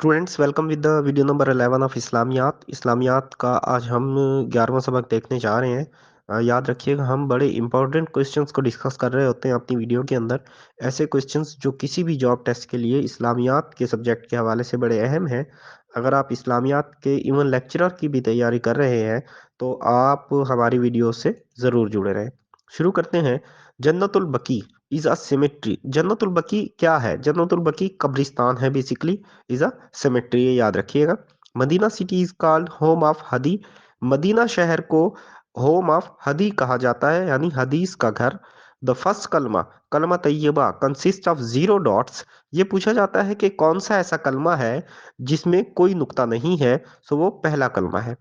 Students welcome with the video number 11 of Islamiat का आज हम 11वां सबक देखने जा रहे हैं। याद रखिएगा, हम बड़े इंपॉर्टेंट क्वेश्चंस को डिस्कस कर रहे होते हैं अपनी वीडियो के अंदर। ऐसे क्वेश्चंस जो किसी भी जॉब टेस्ट के लिए इस्लामियात के सब्जेक्ट के हवाले से बड़े अहम हैं। अगर आप इस्लामियात के इवन लेक्चरर की भी तैयारी कर रहे हैं तो आप हमारी वीडियो से ज़रूर जुड़े रहें। शुरू करते हैं। जन्नतुल बकी इज अ सिमेट्री। जन्नतुल बकी क्या है? जन्नतुल बकी कब्रिस्तान है बेसिकली, इज अ सेमेट्री, याद रखिएगा। Medina city is called home of हदी। मदीना शहर को होम ऑफ हदी कहा जाता है, यानी हदीस का घर। द फर्स्ट कलमा, कलमा तैयबा, कंसिस्ट ऑफ जीरो डॉट्स। ये पूछा जाता है कि कौन सा ऐसा कलमा है जिसमें कोई नुक्ता नहीं है, सो वो पहला कलमा है।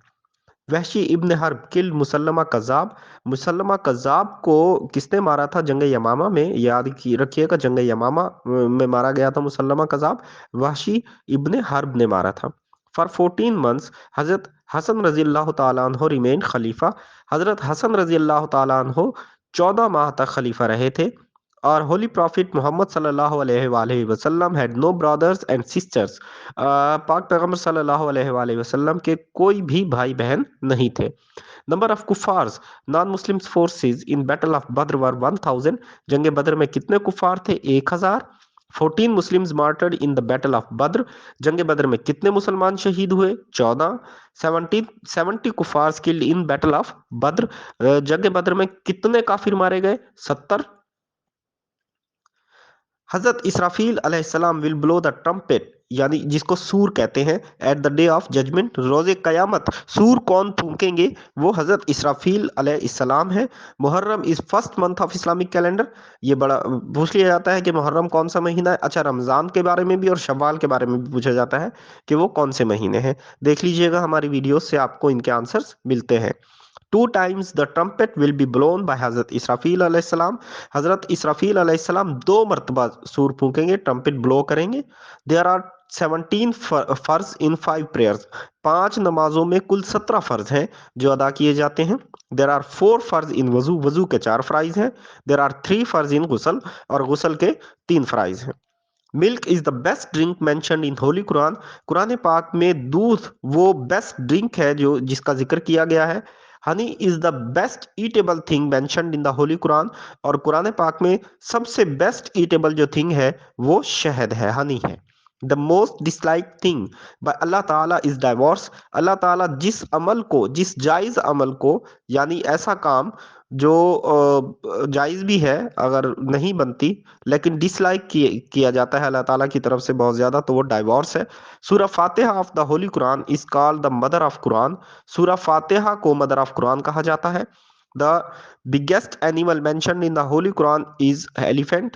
वहशी इब्न हर्ब किल मुसल्लमा कज़ाब। मुसल्लमा कज़ाब को किसने मारा था जंग यमामा में? याद की रखिएगा, जंग यमामा में मारा गया था मुसल्लमा कज़ाब। वहशी इब्न हर्ब ने मारा था। फॉर 14 मंथ्स हजरत हसन रजी अल्लाह तआला अन्हो रिमेन खलीफा। हजरत हसन रजी अल्लाह तआला अन्हो 14 माह तक खलीफा रहे थे। और होली प्रॉफिट मोहम्मद सल्लल्लाहु अलैहि वसल्लम had no brothers and sisters. पाक पैगंबर सल्लल्लाहु अलैहि वसल्लम के कोई भी भाई बहन नहीं थे। Number of kuffars non Muslim forces in battle of Badr were 1000। जंग बद्र में कितने कुफार थे? 1000। 14 Muslims martyred in the battle of Badr. जंग बद्र में कितने मुसलमान शहीद हुए? 14। 70 kuffars killed in battle of Badr. जंग बद्र में कितने काफिर मारे गए? 70। हजरत इसराफील अलैहिस्सलाम विल ब्लो द ट्रम्पेट, यानी जिसको सूर कहते हैं, at the day of judgement, रोजे कयामत। सूर कौन फूंकेंगे? वो हजरत इसराफील अलैहिस्सलाम है। Muharram is first month of Islamic calendar. ये बड़ा पूछ लिया जाता है कि मुहर्रम कौन सा महीना है। अच्छा, रमजान के बारे में भी और शव्वाल के बारे में भी पूछा जाता है कि वो कौन से महीने हैं। देख लीजिएगा, हमारी वीडियो से आपको इनके आंसर्स मिलते हैं। 2 times the trumpet will be blown by हजरत इसराफील अलैहिस्सलाम। हजरत इसराफील अलैहिस्सलाम 2 मरतबा सूर फूकेंगे, ट्रम्पेट ब्लो करेंगे। देयर आर 17 फर्ज इन 5 प्रेयर्स। 5 नमाजों में कुल 17 फर्ज हैं जो अदा किए जाते हैं। देर आर 4 फर्ज इन वजू, वजू के 4 फराइज हैं। देर आर 3 फर्ज इन गुसल, और गुसल के 3 फराइज हैं। Milk is the best drink mentioned in Holi Quran. Quran पाक में दूध वो बेस्ट ड्रिंक है जो जिसका जिक्र किया गया है। Honey is the best eatable thing mentioned in the holy Quran. और कुरान पाक में सबसे बेस्ट ईटेबल जो थिंग है वो शहद है, हनी है। The most dislike thing by Allah Ta'ala is divorce. अल्लाह ताला जिस अमल को, जिस जायज अमल को, यानी ऐसा काम जो जायज भी है अगर नहीं बनती, लेकिन डिसलाइक किया जाता है अल्लाह ताला की तरफ से बहुत ज्यादा, तो वो डाइवोर्स है। Surah Fatiha of the holy Quran is called the mother of Quran. Surah Fatiha को मदर ऑफ कुरान कहा जाता है। The biggest animal mentioned in the holy Quran is elephant.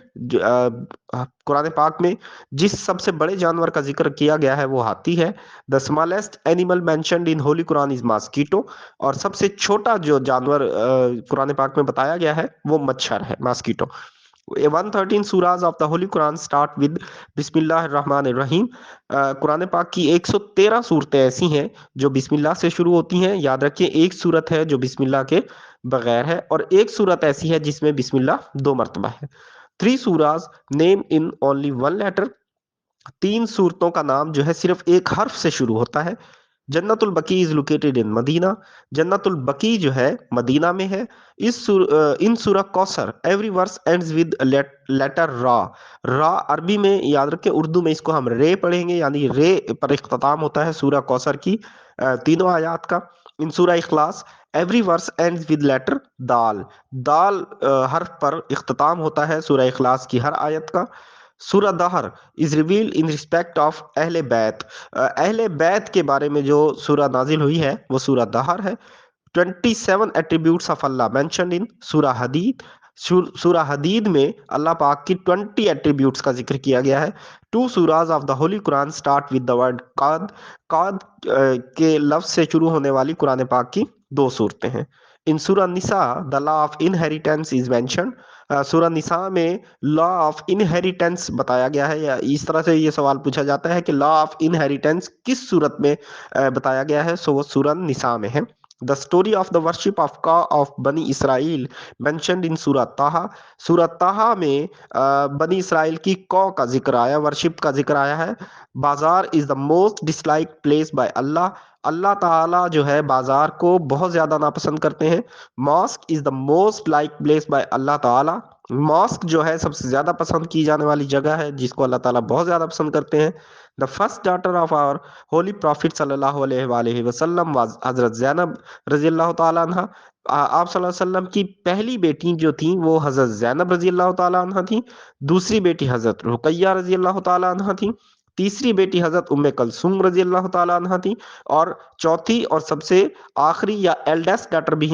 Quran पाक में जिस सबसे बड़े जानवर का जिक्र किया गया है वो हाथी है। The smallest animal mentioned in Holi Quran is mosquito. और सबसे छोटा जो जानवर कुरान पाक में बताया गया है वो मच्छर है, mosquito. 113 surahs of the holy Quran start with Bismillahir Rahmanir Rahim. Quran पाक की 113 सूरतें ऐसी हैं जो बिस्मिल्लाह से शुरू होती हैं। याद रखिए, एक सूरत है जो बिस्मिल्लाह के बगैर है, और एक सूरत ऐसी है जिसमें बिस्मिल्लाह 2 मरतबा है। 3 सूराज नेम इन ओनली 1 लेटर। 3 सूरतों का नाम जो है सिर्फ एक हर्फ से शुरू होता है। Jannatul Baqi is located in Medina. Jannatul Baqi जो है मदीना में है। In Surah Kausar every verse ends with letter ra. रा अरबी में, याद रखें, उर्दू में इसको हम रे पढ़ेंगे, यानी रे पर इख्तिताम होता है सूरह कौसर की तीनों आयात का। In Surah Ikhlas every verse ends with letter Dal. दाल हर्फ पर इख्तिताम होता है सूरह इखलास की हर आयत का। सूरह दहर is revealed in respect of अहले बैत। अहले बैत के बारे में जो सूरह नाजिल हुई है वो सूरह दहर है। 27 attributes of Allah mentioned in सूरह हदीद। सूरह हदीद में अल्लाह पाक की 20 एट्रीब्यूट्स का जिक्र किया गया है। 2 surahs of the holy Quran start with the word Qad. काद के लफ्ज से शुरू होने वाली कुरान पाक की 2 सूरतें हैं। In Surah Nisa the law of inheritance is mentioned. Surah Nisa में लॉ ऑफ इनहेरिटेंस बताया गया है, या इस तरह से ये सवाल पूछा जाता है कि लॉ ऑफ इनहेरिटेंस किस सूरत में बताया गया है, सो वो सूरह निसा में है। The story of the worship of Ka of Bani Israel mentioned in Surah Taha. Surah Taha में बनी इसराइल की कौ का जिक्र आया, वर्शिप का जिक्र आया है. Bazaar is the most dislike place by Allah. Allah Ta'ala जो है बाजार को बहुत ज्यादा नापसंद करते हैं. Mosque is the most like place by Allah Ta'ala. Mosque जो है सबसे ज्यादा पसंद की जाने वाली जगह है जिसको अल्लाह ताला बहुत ज्यादा पसंद करते हैं. The first daughter of our holy prophet सल्लल्लाहु अलैहि वसल्लम वाज हजरत ज़ैनब रजी अल्लाह ताला अन्हा. आप सल्लल्लाहु अलैहि वसल्लम की पहली बेटी जो थी वो हजरत ज़ैनब रजी अल्लाह ताला अन्हा थी. दूसरी बेटी हजरत रुकैया रजी अल्लाह ताला अन्हा थी. तीसरी बेटी हजरत उम्मे कलसूम रजी अल्लाह ताला अन्हा थी. और चौथी और सबसे आखिरी या एल्डेस्ट डॉटर भी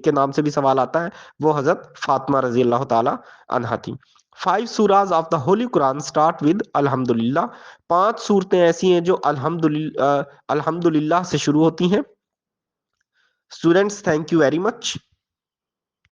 के नाम से भी सवाल आता है, वो हजरत फातिमा रजी अल्लाह ताला अन्हा थी. 5 Suraaj of the holy Quran start with अल्हम्दुलिल्लाह. 5 सूरतें ऐसी हैं जो अल्हम्दुलिल्लाह से शुरू होती हैं. Students, thank you very much.